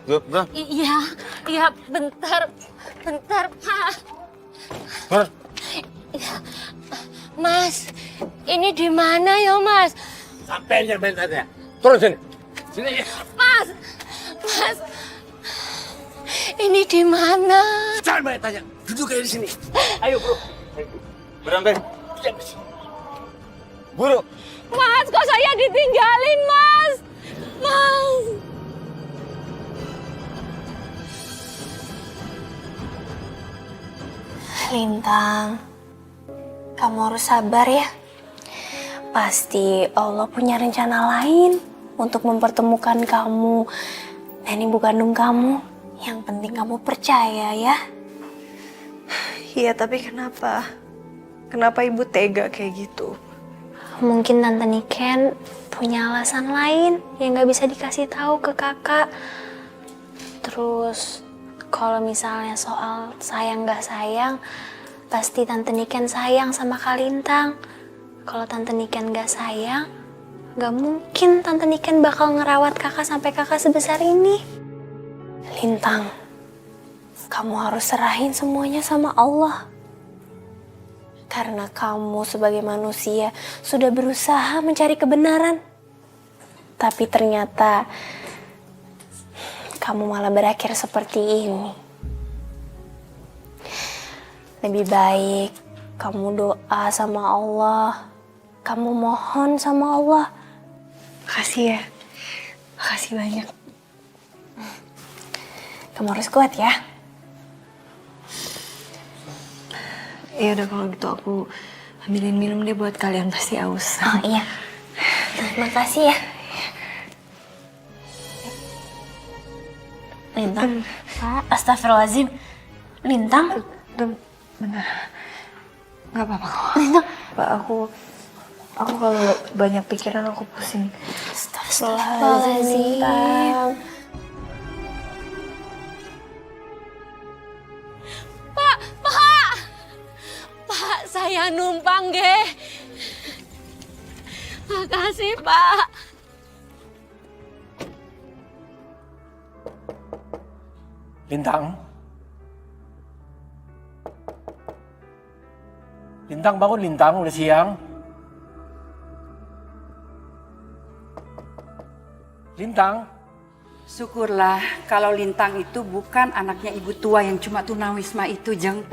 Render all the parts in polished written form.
Iya, iya, bentar, Pak. Hah? Iya. Mas, ini di mana ya, Mas? Sampai aja bentarnya. Turun sini. Sini. Mas, ini di mana? Jangan banyak tanya. Duduk kayak di sini. Ayo, Bro. Berangkat. Buru. Mas, kok saya ditinggalin, Mas? Mas. Lintang, kamu harus sabar ya. Pasti Allah punya rencana lain untuk mempertemukan kamu dan ibu kandung kamu. Yang penting kamu percaya ya. Iya, tapi kenapa? Kenapa ibu tega kayak gitu? Mungkin Tante Niken punya alasan lain yang gak bisa dikasih tahu ke kakak. Terus kalau misalnya soal sayang gak sayang, pasti Tante Niken sayang sama Kak Lintang. Kalau Tante Niken gak sayang, gak mungkin Tante Niken bakal ngerawat kakak sampai kakak sebesar ini. Lintang, kamu harus serahin semuanya sama Allah. Karena kamu sebagai manusia sudah berusaha mencari kebenaran. Tapi ternyata kamu malah berakhir seperti ini. Lebih baik kamu doa sama Allah. Kamu mohon sama Allah. Makasih ya. Makasih banyak. Kamu harus kuat ya. Ya udah kalau gitu aku ambilin minum deh buat kalian, pasti aus. Oh iya. Terima kasih ya. Lintang. Pak, astagfirullahaladzim. Lintang. Bener. Gak apa-apa kok. Lintang. Pak, aku kalau banyak pikiran aku pusing. Astagfirullahaladzim. Pak, saya numpang, ge. Makasih, Pak. Lintang. Lintang, bangun Lintang, udah siang. Lintang. Syukurlah kalau Lintang itu bukan anaknya ibu tua yang cuma tunawisma itu, Jeng.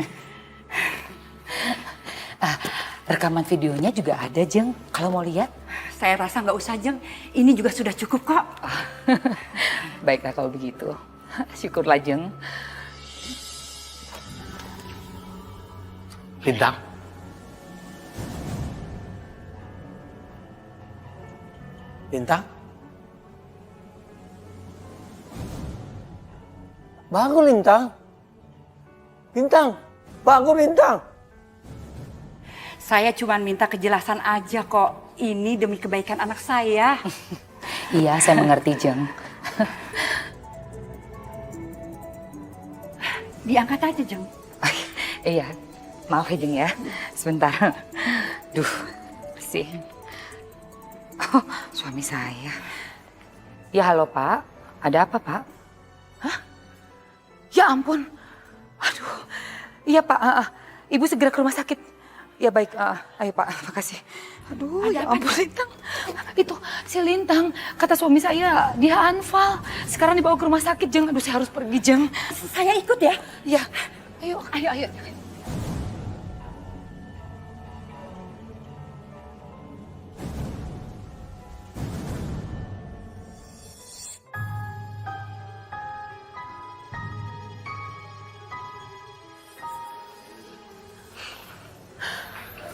Rekaman videonya juga ada, Jeng. Kalau mau lihat. Saya rasa nggak usah, Jeng. Ini juga sudah cukup kok. Baiklah kalau begitu. Syukurlah, Jeng. Lintang. Lintang. Bangun Lintang. Lintang. Bangun Lintang. Saya cuma minta kejelasan aja kok. Ini demi kebaikan anak saya. Iya, saya mengerti, Jeng. Diangkat aja, Jeng. Iya, maaf ya, Jeng ya. Sebentar. Duh, sih. Oh, suami saya. Ya, halo Pak. Ada apa, Pak? Hah? Ya ampun. Aduh. Iya, Pak. Ibu segera ke rumah sakit. Ya baik, ayo Pak, makasih. Aduh, ya ampun Lintang. Itu si Lintang, kata suami saya dia anfal. Sekarang dibawa ke rumah sakit, Jeng. Aduh, saya harus pergi, Jeng. Saya ikut ya. Ya, ayo.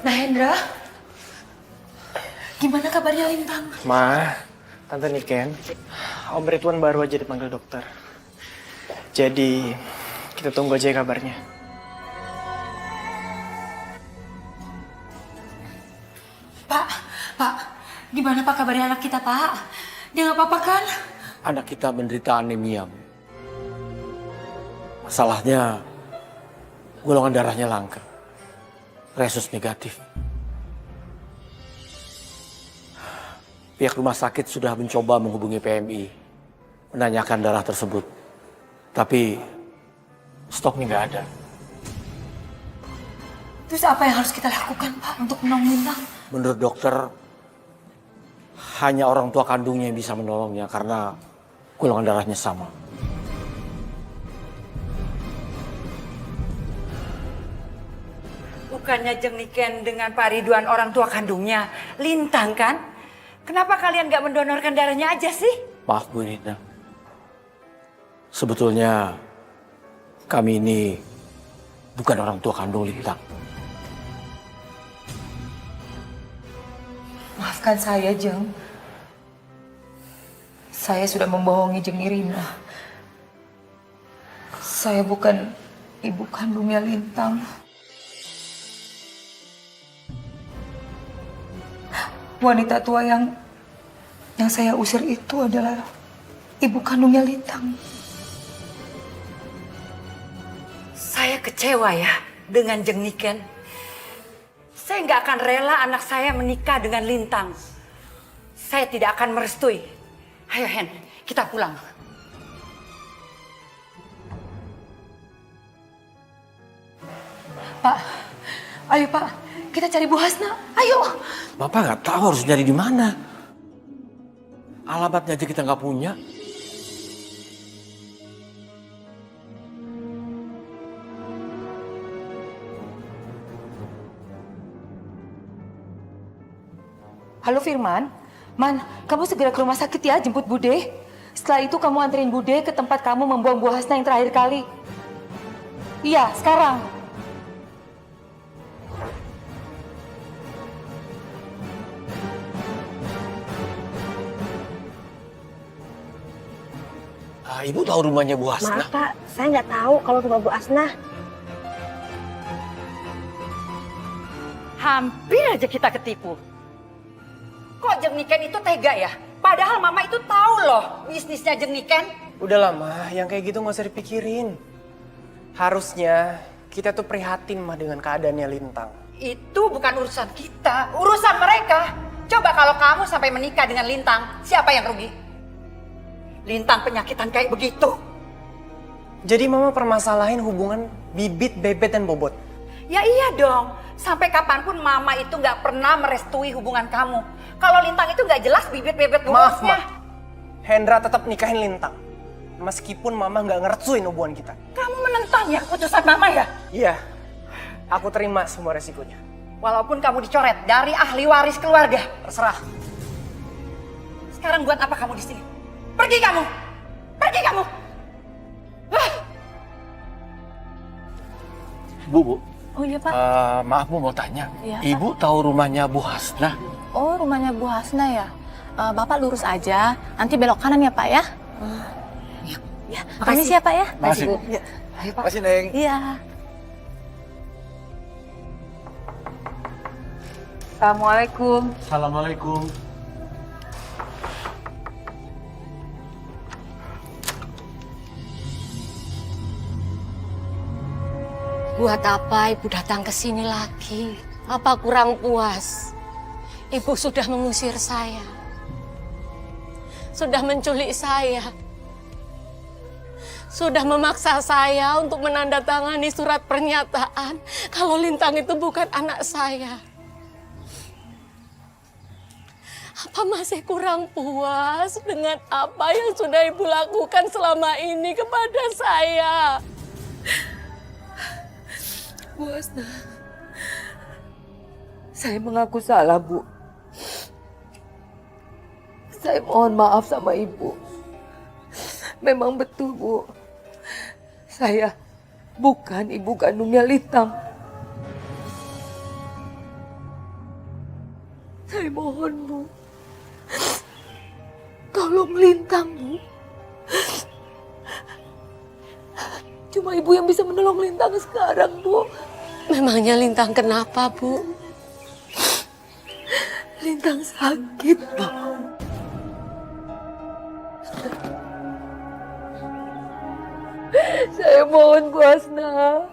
Nah, Hendra, gimana kabarnya Lintang? Ma, Tante Niken, Om Ridwan baru aja dipanggil dokter. Jadi, kita tunggu aja kabarnya. Pak, gimana Pak kabarnya anak kita, Pak? Dia nggak apa-apa kan? Anak kita menderita anemia. Masalahnya, golongan darahnya langka. Resus negatif. Pihak rumah sakit sudah mencoba menghubungi PMI, menanyakan darah tersebut. Tapi stoknya nggak ada. Terus apa yang harus kita lakukan, Pak, untuk menolong Lintang? Menurut dokter, hanya orang tua kandungnya yang bisa menolongnya karena golongan darahnya sama. Bukannya Jeng Niken dengan Pak Ridwan orang tua kandungnya Lintang kan? Kenapa kalian gak mendonorkan darahnya aja sih? Maaf Bu Nina. Sebetulnya kami ini bukan orang tua kandung Lintang. Maafkan saya, Jeng. Saya sudah membohongi Jeng Irina. Saya bukan ibu kandungnya Lintang. Wanita tua yang saya usir itu adalah ibu kandungnya Lintang. Saya kecewa ya dengan Jeng Niken. Saya nggak akan rela anak saya menikah dengan Lintang. Saya tidak akan merestui. Ayo Hen, kita pulang. Pak, ayo Pak, kita cari Bu Hasna. Ayo. Bapak nggak tahu harus nyari di mana. Alamatnya aja kita nggak punya. Halo Firman, Man, kamu segera ke rumah sakit ya, jemput Bude. Setelah itu kamu anterin Bude ke tempat kamu membuang Bu Hasna yang terakhir kali. Iya, sekarang. Ibu tahu rumahnya Bu Hasna? Maaf Pak, saya nggak tahu kalau rumah Bu Hasna. Hampir aja kita ketipu. Kok Jeng Niken itu tega ya? Padahal Mama itu tahu loh bisnisnya Jeng Niken. Udah lama, yang kayak gitu nggak usah dipikirin. Harusnya kita tuh prihatin mah dengan keadaannya Lintang. Itu bukan urusan kita, urusan mereka. Coba kalau kamu sampai menikah dengan Lintang, siapa yang rugi? Lintang penyakitan kayak begitu. Jadi Mama permasalahin hubungan Bibit, Bebet, dan Bobot. Ya iya dong, sampai kapanpun Mama itu nggak pernah merestui hubungan kamu. Kalau Lintang itu nggak jelas Bibit, Bebet, Maaf, Bobotnya. Ma. Hendra tetap nikahin Lintang. Meskipun Mama nggak ngerestuin hubungan kita. Kamu menentang ya keputusan Mama ya? Iya, aku terima semua resikonya. Walaupun kamu dicoret dari ahli waris keluarga. Terserah. Sekarang buat apa kamu di sini? Pergi kamu! Pergi kamu! Bu. Oh iya Pak. Maaf Bu mau tanya. Iya, Ibu tahu rumahnya Bu Hasna? Oh rumahnya Bu Hasna ya? Bapak lurus aja, nanti belok kanan ya Pak ya? Ya, permisi ya Pak ya? Makasih Bu. Ayo Pak. Makasih Neng. Iya. Assalamualaikum. Assalamualaikum. Buat apa ibu datang ke sini lagi? Apa kurang puas? Ibu sudah mengusir saya. Sudah menculik saya. Sudah memaksa saya untuk menandatangani surat pernyataan kalau Lintang itu bukan anak saya. Apa masih kurang puas dengan apa yang sudah ibu lakukan selama ini kepada saya? Bu Hasna, saya mengaku salah, Bu. Saya mohon maaf sama Ibu. Memang betul, Bu. Saya bukan ibu kandungnya Lintang. Saya mohon, Bu. Tolong Lintang, Bu. Cuma Ibu yang bisa menolong Lintang sekarang, Bu. Memangnya Lintang kenapa, Bu? Lintang sakit, Bu. Saya mohon Bu Hasna,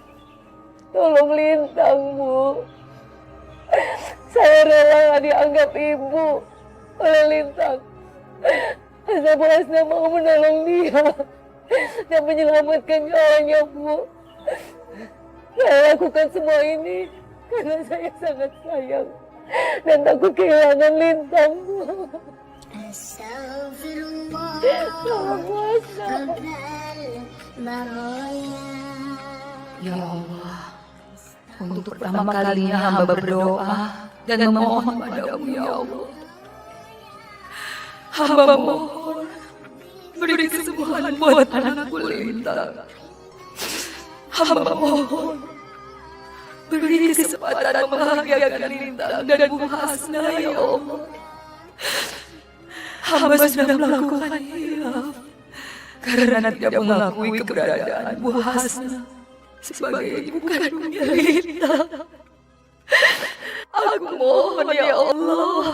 tolong Lintang, Bu. Saya rela nggak dianggap ibu oleh Lintang. Asal Bu Hasna mau menolong dia. dan menyelamatkan nyawanya, Bu. Saya lakukan semua ini karena saya sangat sayang dan takut kehilangan Lintang, Bu. Ya Allah, untuk pertama kalinya hamba berdoa dan memohon padamu ya Allah. Hamba mohon beri kesembuhan buat anakku Lintang. Hamba mohon beri kesempatan membahagiakan Lintang dan Bu Hasna ya Allah. Hamba sudah melakukan hilaf karena tidak mengakui keberadaan Bu Hasna sebagai ibu kandungnya Lintang. Aku mohon ya Allah.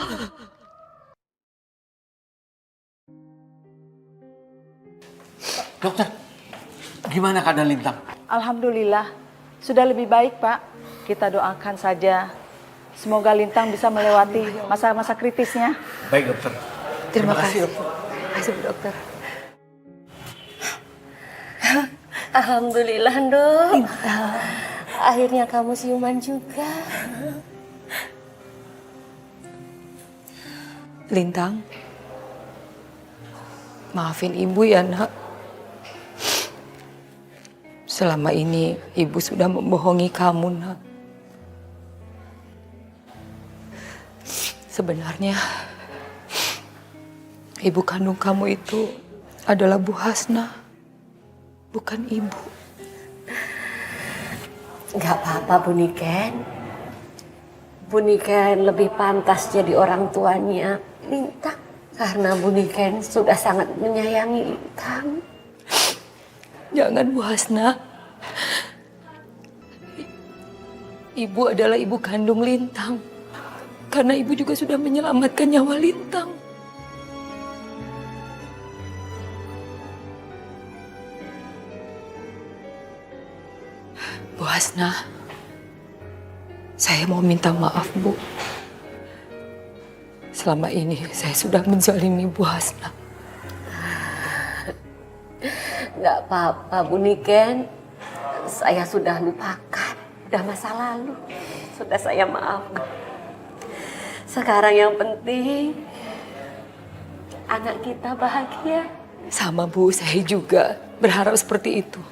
Dokter, gimana keadaan Lintang? Alhamdulillah, sudah lebih baik, Pak. Kita doakan saja. Semoga Lintang bisa melewati masa-masa kritisnya. Baik, dokter. Terima kasih, dokter. Terima kasih, Bu Dokter. Alhamdulillah, Dok. Akhirnya kamu siuman juga. Lintang, maafin Ibu ya, Nak. Selama ini Ibu sudah membohongi kamu, Nak. Sebenarnya ibu kandung kamu itu adalah Bu Hasna, bukan Ibu. Gak apa-apa, Bu Niken. Bu Niken lebih pantas jadi orang tuanya Lintang. Karena Bu Niken sudah sangat menyayangi Lintang. Jangan, Bu Hasna. Ibu adalah ibu kandung Lintang. Karena ibu juga sudah menyelamatkan nyawa Lintang. Bu Hasna, saya mau minta maaf, Bu. Selama ini saya sudah menzalimi Bu Hasna. Gak apa-apa, Bu Niken. Saya sudah lupakan. Udah masa lalu. Sudah saya maafkan. Sekarang yang penting anak kita bahagia. Sama, Bu, saya juga berharap seperti itu.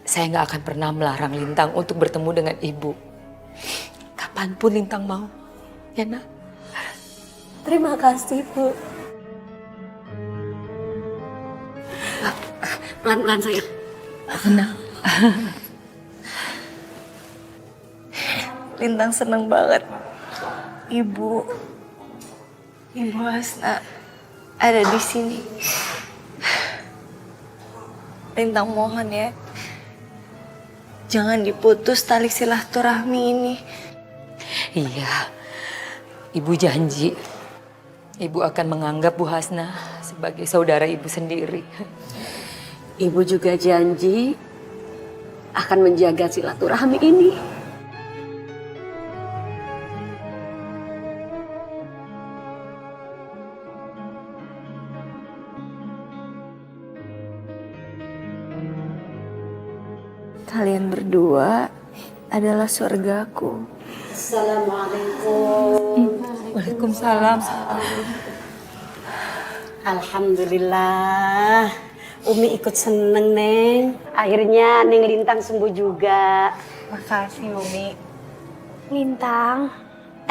Saya nggak akan pernah melarang Lintang untuk bertemu dengan Ibu. Kapanpun Lintang mau. Ya, Nak? Terima kasih, Bu. Pelan-pelan, sayang. Nah. Lintang seneng banget. Ibu Hasna ada di sini. Lintang mohon ya, jangan diputus tali silaturahmi ini. Iya, Ibu janji. Ibu akan menganggap Bu Hasna sebagai saudara Ibu sendiri. Ibu juga janji akan menjaga silaturahmi ini. Kalian berdua adalah surgaku. Assalamualaikum. Waalaikumsalam. Alhamdulillah. Umi ikut seneng, Neng. Akhirnya Neng Lintang sembuh juga. Makasih, Umi. Lintang,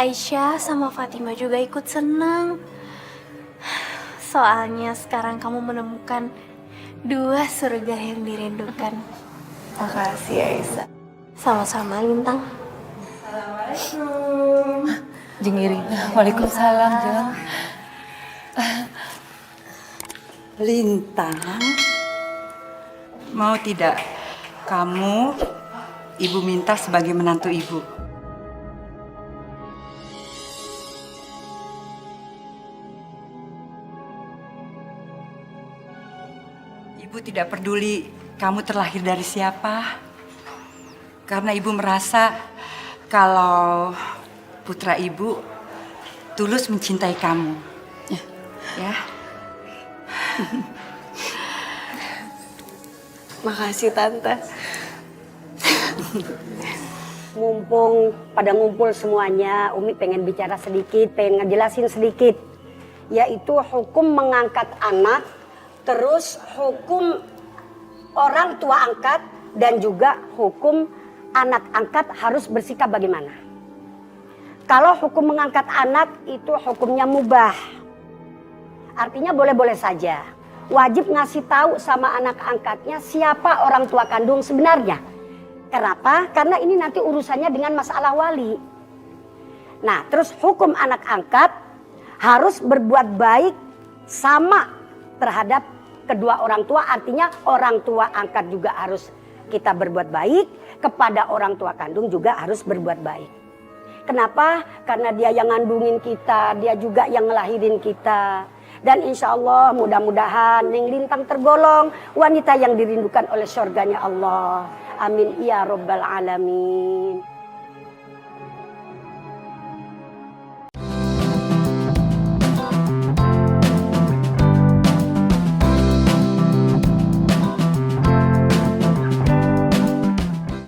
Aisyah sama Fatima juga ikut senang. Soalnya sekarang kamu menemukan dua surga yang dirindukan. Makasih, Aisyah. Sama-sama, Lintang. Assalamualaikum. Jeng Irina. Waalaikumsalam, Jeng. Lintang, mau tidak kamu Ibu minta sebagai menantu Ibu? Ibu tidak peduli kamu terlahir dari siapa, karena Ibu merasa kalau putra Ibu tulus mencintai kamu. Ya. Makasih Tante. Mumpung pada ngumpul semuanya, Umi pengen bicara sedikit, pengen ngejelasin sedikit. Yaitu hukum mengangkat anak, terus hukum orang tua angkat, dan juga hukum anak angkat harus bersikap bagaimana. Kalau hukum mengangkat anak itu hukumnya mubah. Artinya boleh-boleh saja. Wajib ngasih tahu sama anak angkatnya siapa orang tua kandung sebenarnya. Kenapa? Karena ini nanti urusannya dengan masalah wali. Nah, terus hukum anak angkat harus berbuat baik sama terhadap kedua orang tua. Artinya orang tua angkat juga harus kita berbuat baik. Kepada orang tua kandung juga harus berbuat baik. Kenapa? Karena dia yang ngandungin kita, dia juga yang ngelahirin kita. Dan insya Allah mudah-mudahan Neng Lintang tergolong wanita yang dirindukan oleh surganya Allah. Amin ya Rabbal Alamin.